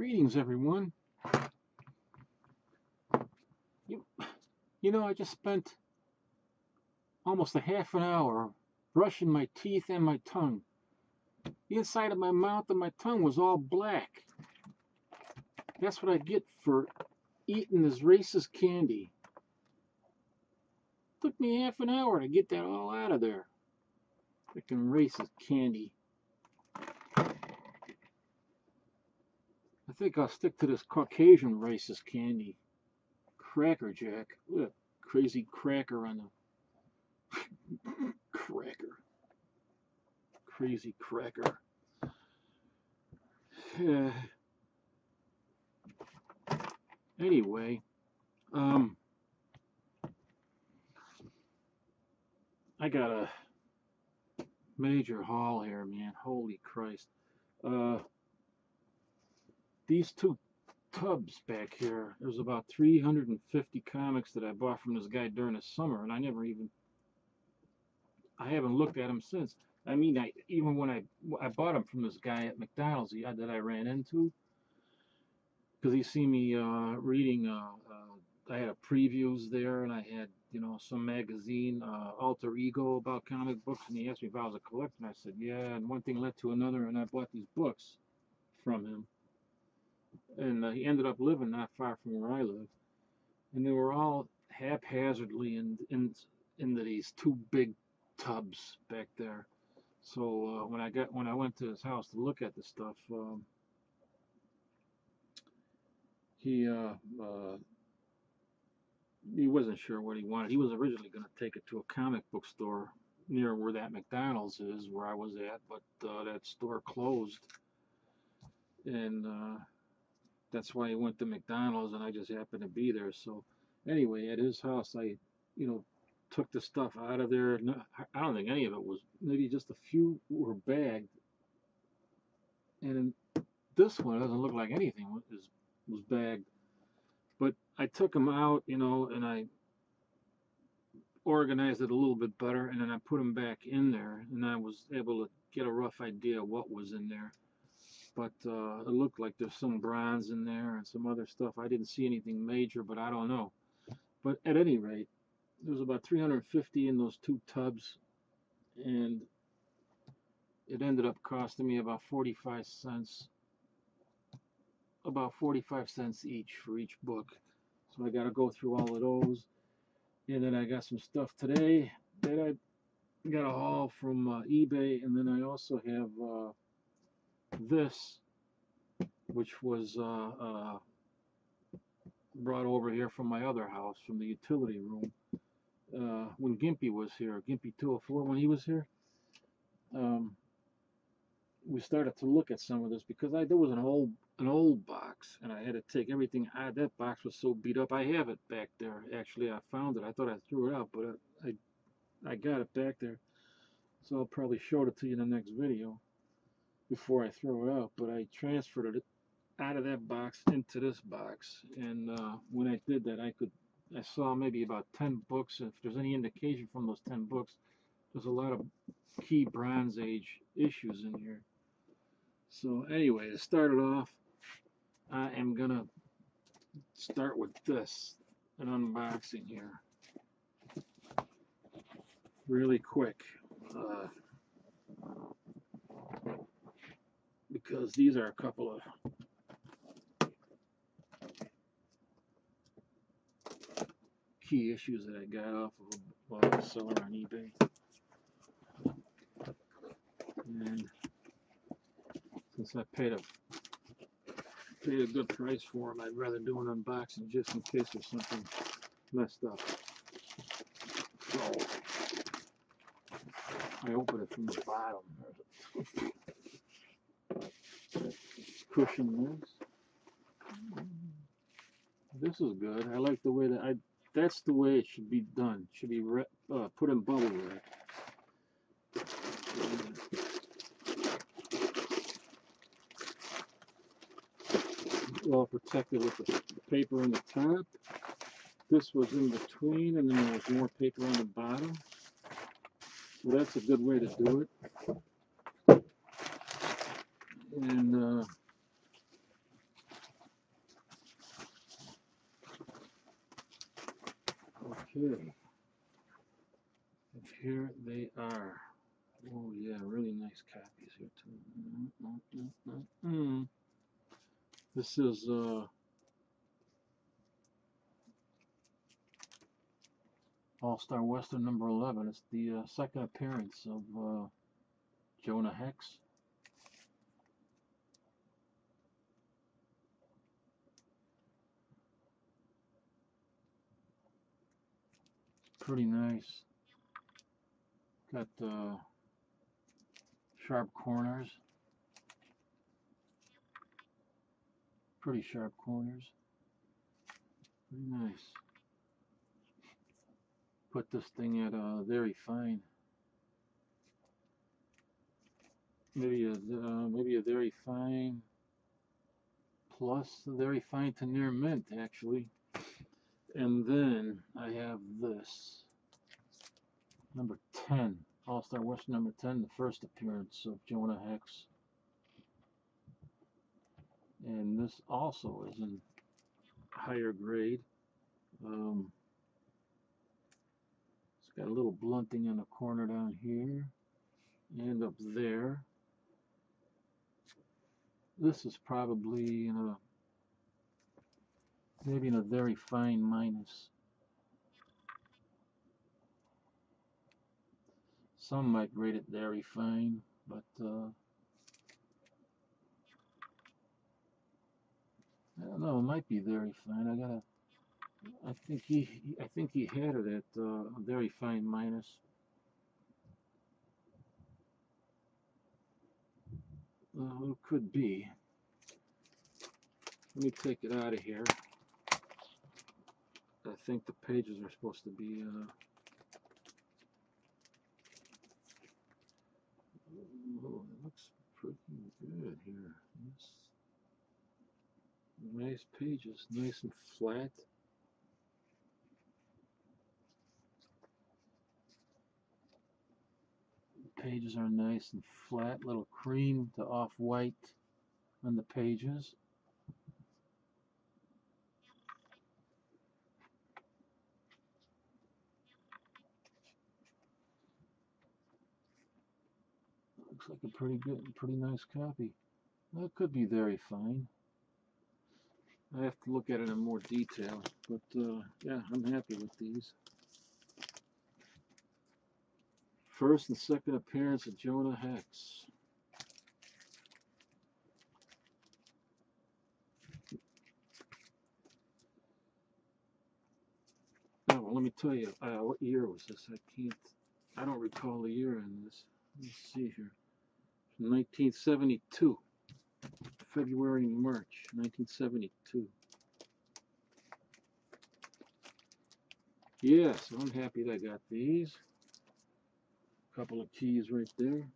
Greetings, everyone. You know, I just spent almost a half an hour brushing my teeth and my tongue. The inside of my mouth and my tongue was all black. That's what I get for eating this racist candy. Took me half an hour to get that all out of there. Freaking racist candy. I think I'll stick to this Caucasian racist candy. Cracker Jack. Look at crazy cracker on the cracker. Crazy cracker. Anyway, I got a major haul here, man. Holy Christ. These two tubs back here, there's about 350 comics that I bought from this guy during the summer, and I haven't looked at them since. I mean, even when I bought them from this guy at McDonald's that I ran into, because he seen me reading, I had a previews there, and I had, you know, some magazine, Alter Ego, about comic books, and he asked me if I was a collector, and I said, yeah, and one thing led to another, and I bought these books from him. And he ended up living not far from where I live, and they were all haphazardly into these two big tubs back there. So when I went to his house to look at the stuff, he wasn't sure what he wanted. He was originally going to take it to a comic book store near where that McDonald's is, where I was at, but that store closed, and that's why he went to McDonald's, and I just happened to be there. So anyway, at his house, I, you know, took the stuff out of there. No, I don't think any of it was, maybe just a few were bagged. And this one doesn't look like anything was bagged. But I took them out, you know, and I organized it a little bit better, and then I put them back in there, and I was able to get a rough idea of what was in there. But it looked like there's some bronze in there and some other stuff. I didn't see anything major, but I don't know. But at any rate, there was about 350 in those two tubs, and it ended up costing me about 45 cents. About 45 cents each for each book. So I got to go through all of those. And then I got some stuff today that I got a haul from eBay, and then I also have this, which was brought over here from my other house, from the utility room, when Gimpy was here, Gimpy.250, when he was here. We started to look at some of this because there was an old box, and I had to take everything out. That box was so beat up. I have it back there. Actually, I found it. I thought I threw it out, but I got it back there. So I'll probably show it to you in the next video before I throw it out. But I transferred it out of that box into this box, and when I did that, I saw maybe about 10 books. If there's any indication from those 10 books, there's a lot of key Bronze Age issues in here. So anyway, to start it off, I am gonna start with this, an unboxing here, really quick, because these are a couple of key issues that I got off of a seller on eBay. And since I paid a good price for them, I'd rather do an unboxing just in case there's something messed up. So I open it from the bottom. Cushion this. This is good. I like the way that's the way it should be done. It should be put in bubble wrap. Well protected with the paper on the top. This was in between, and then there was more paper on the bottom. So that's a good way to do it. And Okay. And here they are. Oh yeah, really nice copies here too. This is All-Star Western number 11. It's the second appearance of Jonah Hex. Pretty nice. Got sharp corners. Pretty sharp corners. Pretty nice. Put this thing at very fine. Maybe a very fine plus a very fine to near mint actually. And then I have this number 10, All-Star Western number 10, the first appearance of Jonah Hex. And this also is in higher grade. It's got a little blunting in the corner down here and up there. This is probably in a maybe in a very fine minus. Some might rate it very fine, but I don't know. It might be very fine. I think he had it at a very fine minus. It could be. Let me take it out of here. I think the pages are supposed to be. Oh, it looks pretty good here. Yes. Nice pages, nice and flat. Pages are nice and flat, little cream to off-white on the pages. Looks like a pretty nice copy. Well, it could be very fine. I have to look at it in more detail, but yeah, I'm happy with these. First and second appearance of Jonah Hex. Oh, well, let me tell you, what year was this? I don't recall the year in this. Let's see here. 1972. February and March, 1972. Yeah, so I'm happy that I got these. A couple of keys right there.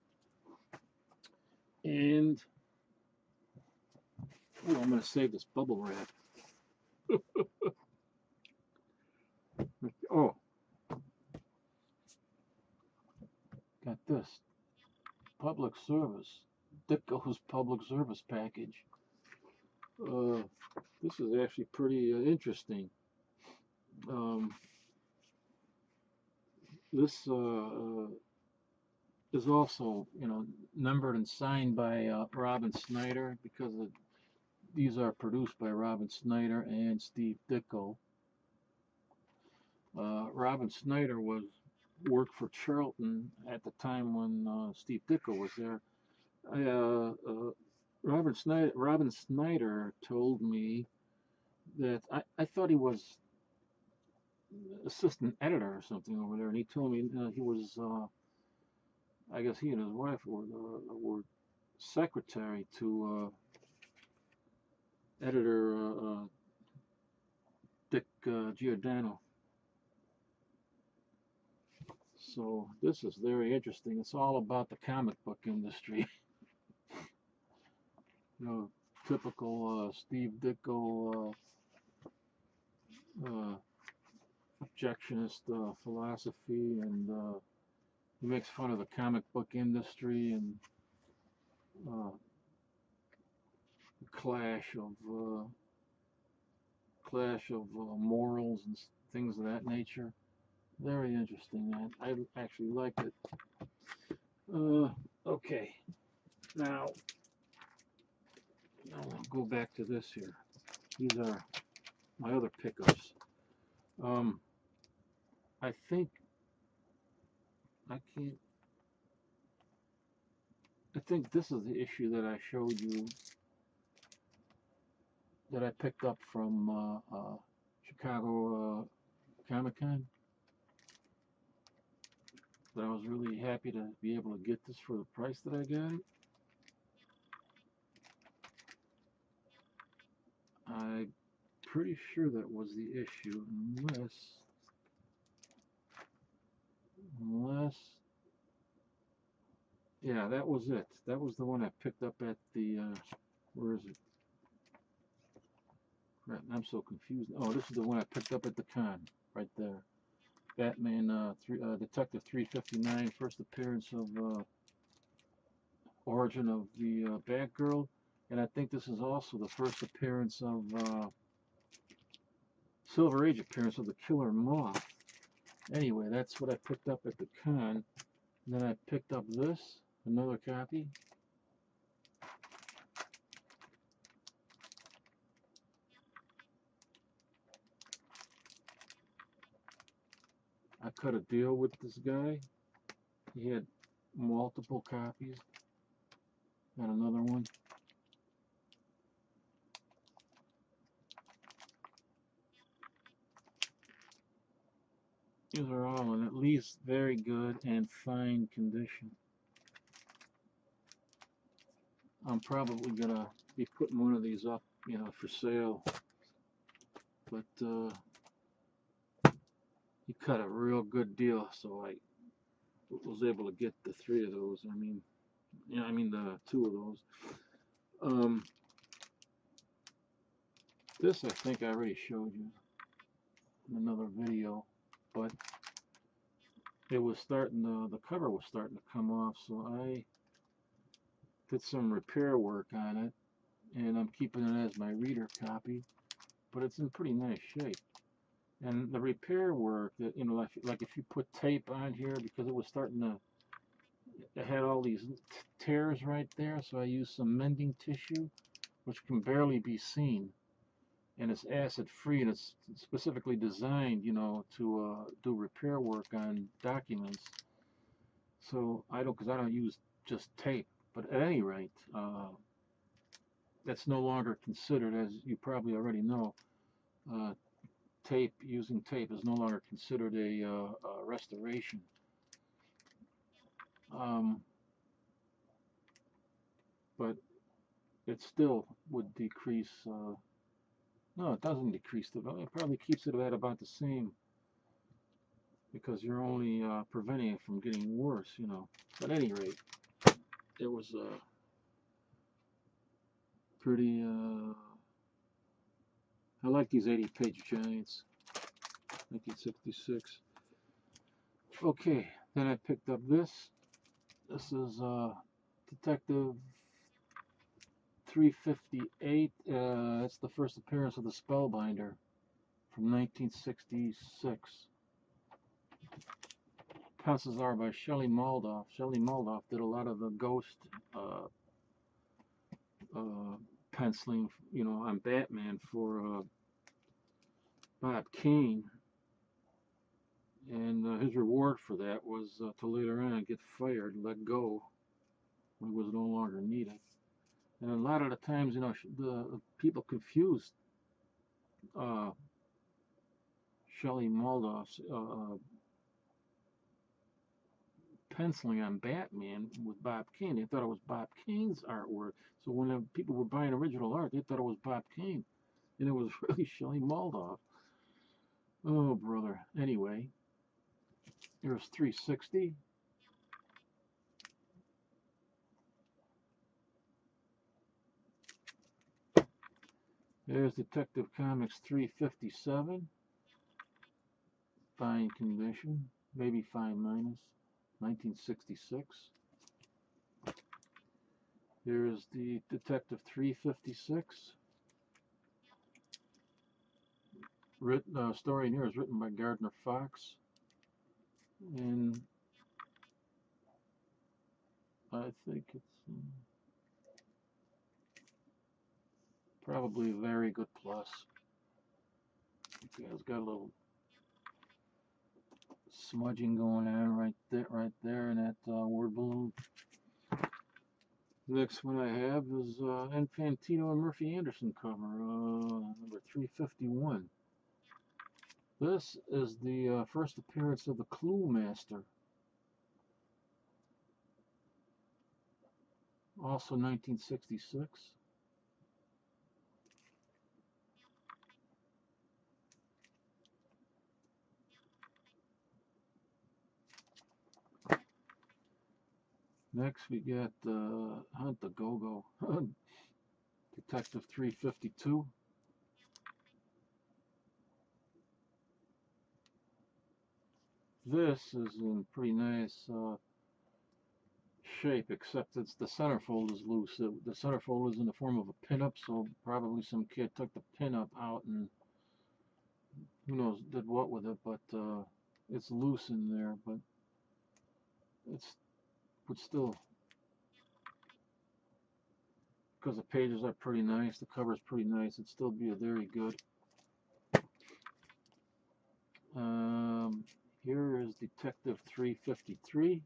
And oh, I'm going to save this bubble wrap. Oh, got this. Public service. Ditko's public service package. This is actually pretty interesting. This is also, numbered and signed by Robin Snyder because these are produced by Robin Snyder and Steve Ditko. Robin Snyder worked for Charlton at the time when Steve Ditko was there. Robin Snyder told me that I thought he was assistant editor or something over there, and he told me he was, I guess he and his wife were secretary to editor Dick Giordano. So this is very interesting. It's all about the comic book industry. Typical Steve Ditko objectionist philosophy, and he makes fun of the comic book industry and clash of morals and things of that nature. Very interesting, man. I actually like it. Okay. Now I'll go back to this here. These are my other pickups. Um, I think I can't. I think this is the issue that I showed you that I picked up from Chicago Comic Con. That I was really happy to be able to get this for the price that I got it. I'm pretty sure that was the issue, unless, yeah, that was it. That was the one I picked up at the, where is it? Right, I'm so confused. Oh, this is the one I picked up at the con, right there. Batman, Detective 359, first appearance of, origin of the Batgirl, and I think this is also the first appearance of, Silver Age appearance of the Killer Moth. Anyway, that's what I picked up at the con. And then I picked up this, another copy. I cut a deal with this guy. He had multiple copies. Got another one. These are all in at least very good and fine condition. I'm probably gonna be putting one of these up, you know, for sale. But he cut a real good deal, so I was able to get the 3 of those. I mean, yeah, I mean the 2 of those. This I think I already showed you in another video, but it was starting to, the cover was starting to come off, so I did some repair work on it, and I'm keeping it as my reader copy, but it's in pretty nice shape. And the repair work, that, you know, like if you put tape on here, because it was starting to, it had all these tears right there, so I used some mending tissue, which can barely be seen. And it's acid free, and it's specifically designed, you know, to do repair work on documents. So I don't, because I don't use just tape. But at any rate, that's no longer considered, as you probably already know. Uh, using tape is no longer considered a restoration. But it still would decrease. No, it doesn't decrease the value. It probably keeps it at about the same, because you're only preventing it from getting worse, you know. At any rate, it was pretty. I like these 80-page giants. 1966. Okay, then I picked up this. This is Detective 358. That's the first appearance of the Spellbinder from 1966. Pencils are by Shelley Maldoff. Shelley Maldoff did a lot of the Ghost penciling, you know, on Batman for Bob Kane. And his reward for that was to later on get fired, let go, when he was no longer needed. And a lot of the times, you know, the people confused Shelley Maldoff's penciling on Batman with Bob Kane. They thought it was Bob Kane's artwork. So when people were buying original art, they thought it was Bob Kane. And it was really Shelley Maldoff. Oh, brother. Anyway, here's 360. There's Detective Comics 357. Fine condition, maybe fine minus. 1966. Here's the Detective 356. Story in here is written by Gardner Fox. and I think it's probably a very good plus. Okay, it's got a little smudging going on right there in that word balloon. Next one I have is Infantino and Murphy Anderson cover, number 351. This is the first appearance of the Clue Master, also 1966. Next we got Hunt the Go-Go, Detective 352. This is in pretty nice shape, except it's the centerfold is loose. The centerfold is in the form of a pinup, so probably some kid took the pinup out and who knows did what with it, but it's loose in there, but still, because the pages are pretty nice, the cover's pretty nice, it'd still be a very good. Here is Detective 353.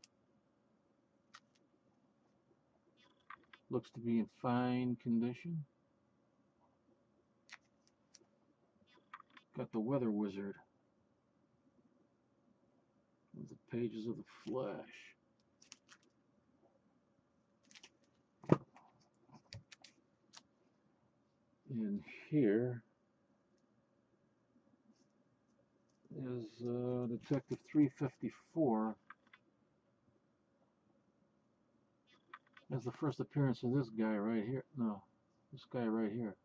Looks to be in fine condition. Got the Weather Wizard with the pages of the Flash. And here is Detective 354 as the first appearance of this guy right here. No, this guy right here.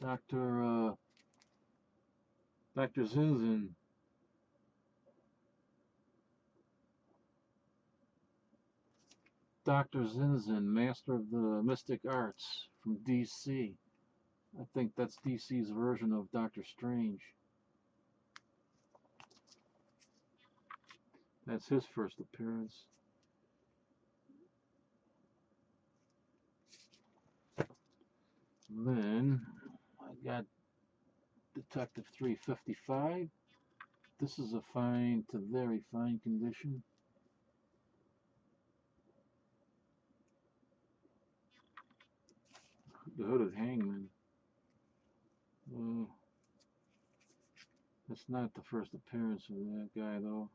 Dr. Zinzin. Dr. Zinzin, Master of the Mystic Arts from DC. I think that's DC's version of Doctor Strange. That's his first appearance. Then I got Detective 355. This is a fine to very fine condition. The Hooded Hangman. That's not the first appearance of that guy, though.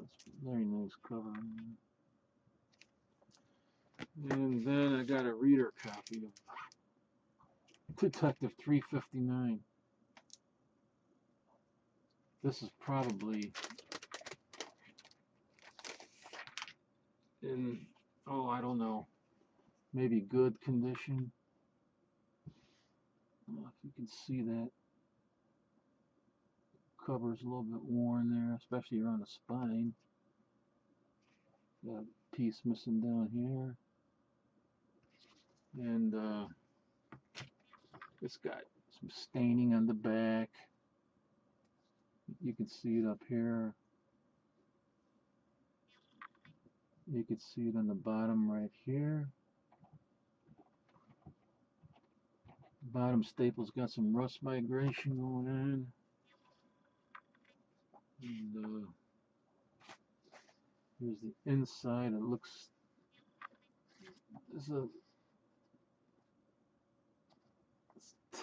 It's a very nice cover. And then I got a reader copy of Detective 359. This is probably in, oh, I don't know, maybe good condition. I don't know if you can see that. Cover's a little bit worn there, especially around the spine. Got a piece missing down here. And it's got some staining on the back. You can see it up here. You can see it on the bottom right here. Bottom staple's got some rust migration going on. And here's the inside. It looks, it's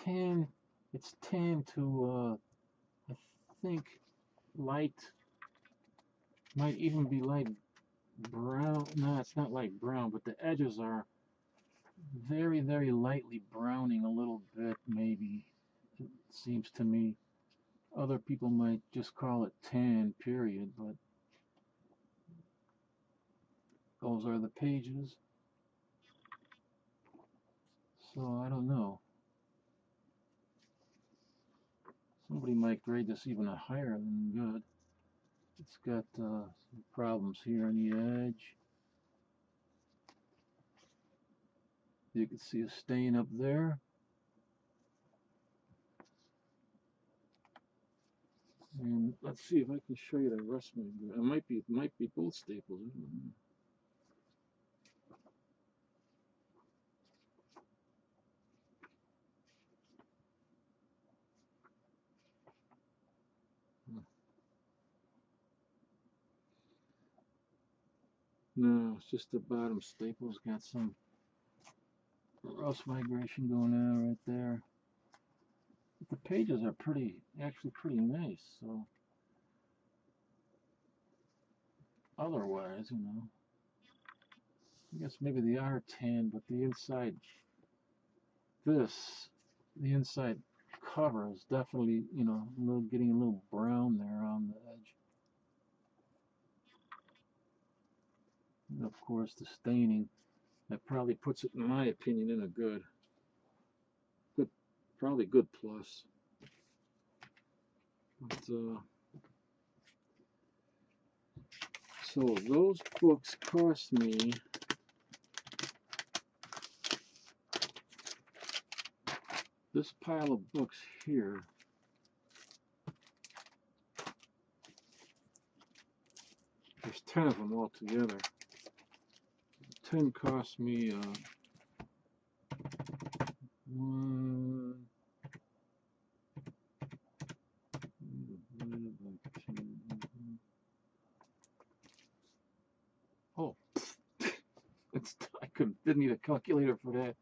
tan. It's tan to I think light, might even be light brown. No, it's not light brown, but the edges are very, very lightly browning a little bit, maybe. It seems to me. Other people might just call it tan, period, but those are the pages. So I don't know. Somebody might grade this even a higher than good. It's got some problems here on the edge. You can see a stain up there. let's see if I can show you the rest of my. It might be both staples. I don't know. No, it's just the bottom staples got some rust migration going on right there. But the pages are actually pretty nice. So otherwise, I guess maybe they are tan, but the inside, the inside cover is definitely, getting a little brown there on the edge. And of course, the staining. That probably puts it, in my opinion, in a good, probably good plus. But, so those books cost me this pile of books here. There's 10 of them all together. 10 cost me one. Oh, didn't need a calculator for that.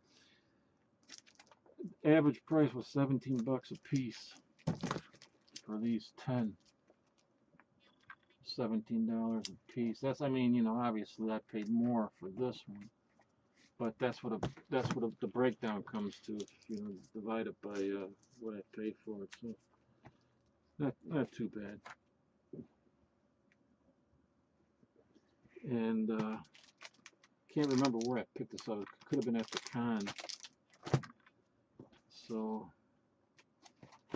Average price was $17 a piece for these 10. $17 a piece. That's, obviously I paid more for this one, but that's what the breakdown comes to if you divide it by what I paid for it. So not too bad. And can't remember where I picked this up. It could have been at the con. So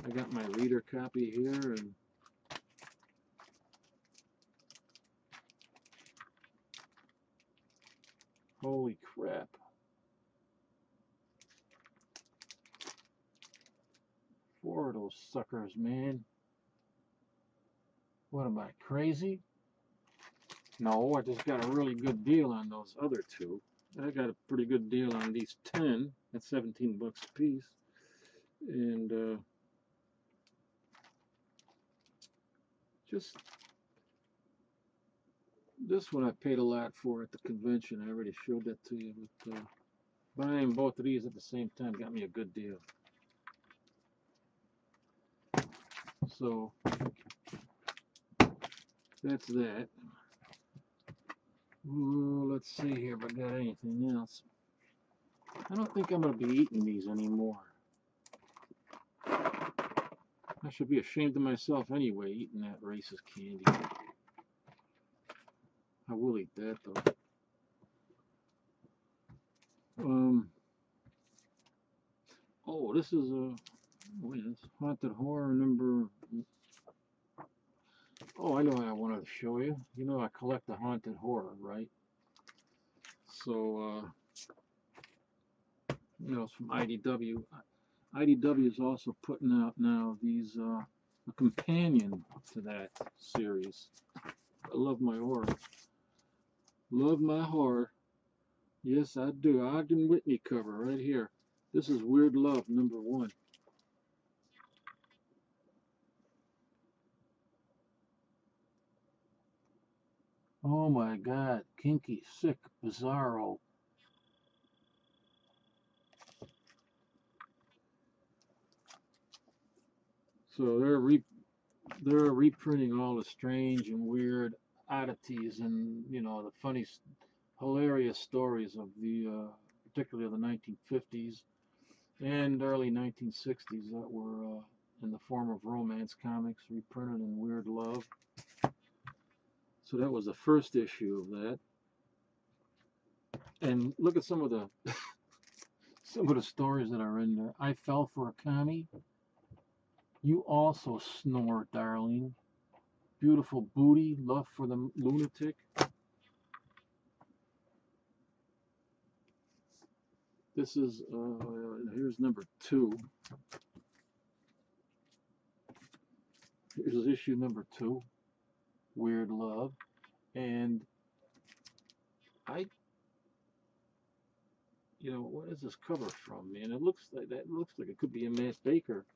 I got my reader copy here, and holy crap. 4 of those suckers, man. What am I, crazy? No, I just got a really good deal on those other 2. I got a pretty good deal on these 10 at $17 a piece. And just this one I paid a lot for at the convention. I already showed that to you. But buying both of these at the same time got me a good deal. So that's that. Ooh, let's see here if I got anything else. I don't think I'm going to be eating these anymore. I should be ashamed of myself anyway, eating that racist candy. I will eat that though. Oh, this is Haunted Horror number. Oh, I know what I wanted to show you. I collect the Haunted Horror, right? So, it's from IDW. IDW is also putting out now these a companion to that series. I love my horror. Love my horror. Yes, I do. Ogden Whitney cover right here. This is Weird Love number 1. Oh my God, kinky, sick, bizarro. So they're reprinting all the strange and weird oddities and the funny, hilarious stories of the particularly of the 1950s and early 1960s that were in the form of romance comics reprinted in Weird Love. So that was the first issue of that. And look at some of the stories that are in there. I Fell for a Commie. You Also Snore, Darling. Beautiful Booty, Love for the Lunatic. This is, here's number 2. Here's issue number 2, Weird Love, and I, what is this cover from, man? It looks like it could be a Matt Baker.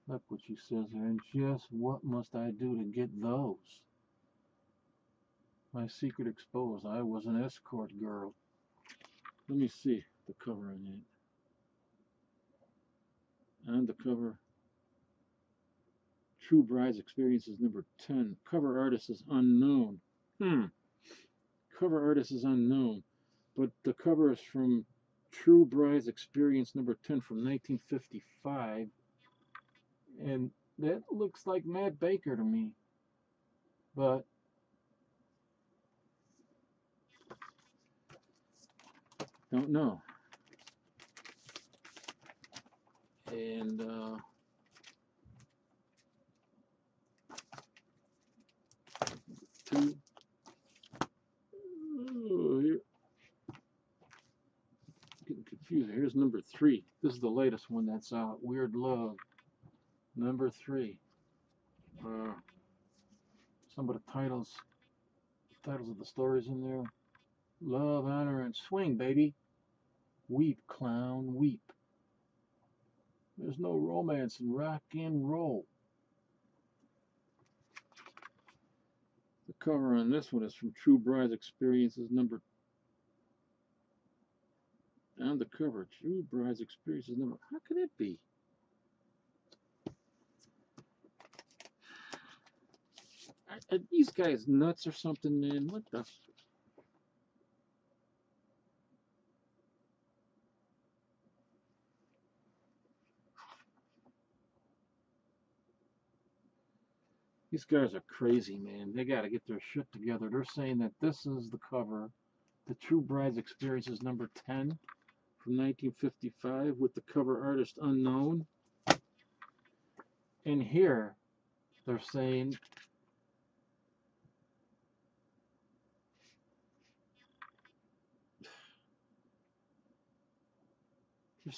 Look what she says there. And just what must I do to get those? My secret exposed. I was an escort girl. Let me see the cover on that. On the cover, True Brides Experiences number 10. Cover artist is unknown. Cover artist is unknown. But the cover is from True Brides Experience number 10 from 1955. And that looks like Matt Baker to me. But don't know. And two. Oh, here. Getting confused. Here's number 3. This is the latest one that's out. Weird Love. Number 3. Some of the titles of the stories in there. Love, honor, and swing, baby. Weep, clown, weep. There's no romance in rock and roll. The cover on this one is from True Brides Experiences number. On the cover, True Brides Experiences number. How could it be? Are these guys nuts or something, man? What the? These guys are crazy, man. They got to get their shit together. They're saying that this is the cover, the True Brides Experiences number 10 from 1955 with the cover artist unknown. And here they're saying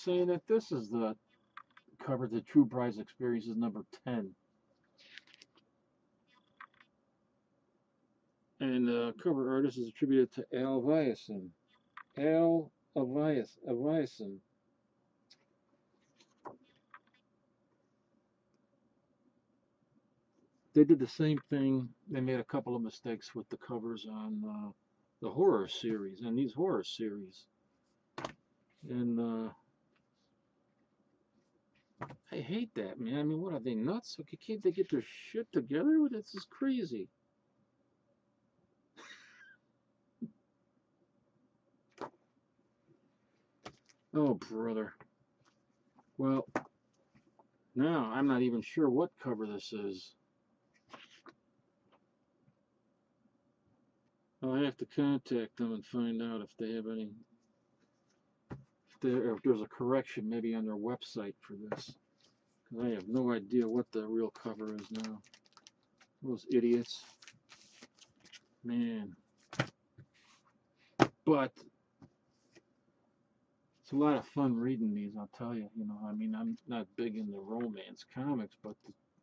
that this is the cover, the True Brides Experiences number 10. And the cover artist is attributed to Al Avieson. Al Avieson. They did the same thing. They made a couple of mistakes with the covers on the horror series, and these horror series. And I hate that, man. I mean, what are they, nuts? Okay, can't they get their shit together? This is crazy. Oh, brother. Well, now I'm not even sure what cover this is. I'll have to contact them and find out if they have any, if there's a correction maybe on their website for this. Because I have no idea what the real cover is now. Those idiots. Man. But it's a lot of fun reading these, I'll tell you. I mean, I'm not big into romance comics, but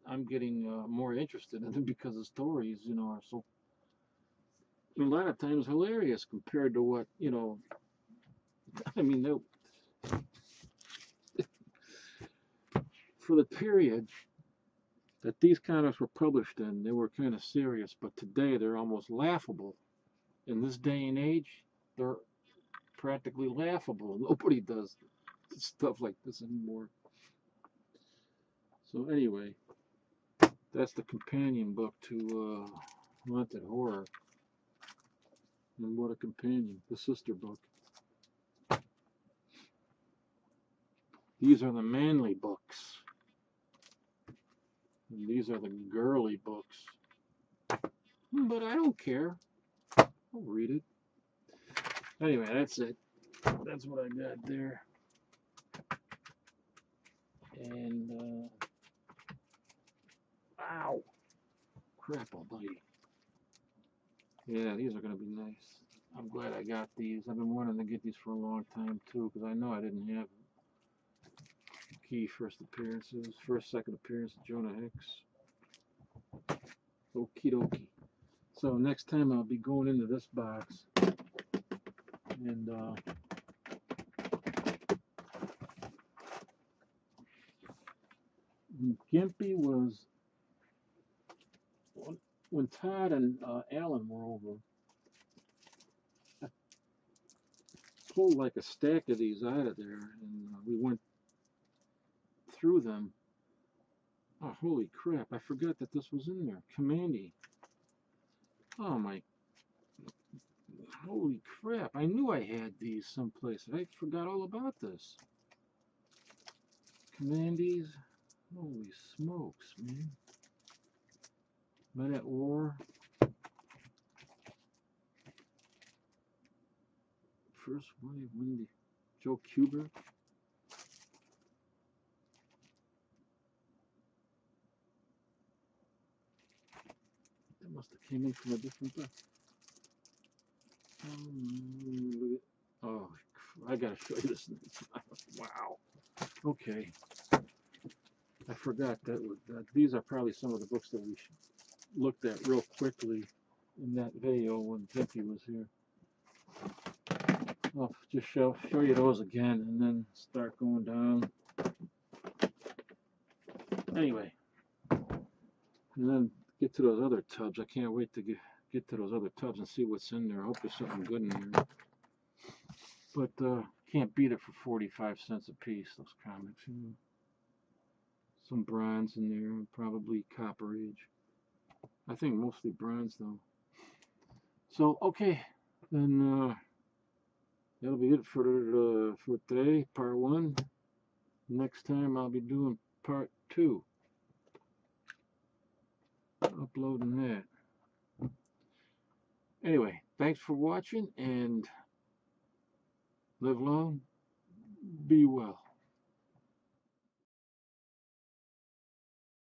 I'm getting more interested in them because the stories, are so, a lot of times, hilarious compared to what, I mean, for the period that these comics were published in, they were kind of serious, but today they're almost laughable. In this day and age, they're practically laughable. Nobody does stuff like this anymore. So anyway, that's the companion book to Haunted Horror. And what a companion, the sister book. These are the manly books. And these are the girly books. But I don't care. I'll read it. Anyway, that's it. That's what I got there. And, ow. Crap, buddy. Yeah, these are going to be nice. I'm glad I got these. I've been wanting to get these for a long time, too, because I know I didn't have them. key first appearances, second appearance, Jonah Hex. Okie dokie. So next time I'll be going into this box and Gimpy was, when Todd and Alan were over, I pulled like a stack of these out of there, and we went through them. Oh, holy crap, I forgot that this was in there. Commandy. Oh my, holy crap, I knew I had these someplace. I forgot all about this. Commandees. Holy smokes, man. Men at War. First Wave, Windy. Joe Kubert. That must have came in from a different book. Oh, I gotta show you this. Wow. Okay. I forgot that these are probably some of the books that we looked at real quickly in that video when Gimpy was here. I'll just show you those again and then start going down. Anyway, and then get to those other tubs. I can't wait to get to those other tubs and see what's in there. I hope there's something good in there. But can't beat it for 45 cents a piece, those comics. You know. Some bronze in there, probably Copper Age. I think mostly bronze though. So okay, then that'll be it for today, part 1. Next time I'll be doing part 2. Uploading that. Anyway, thanks for watching and live long, be well.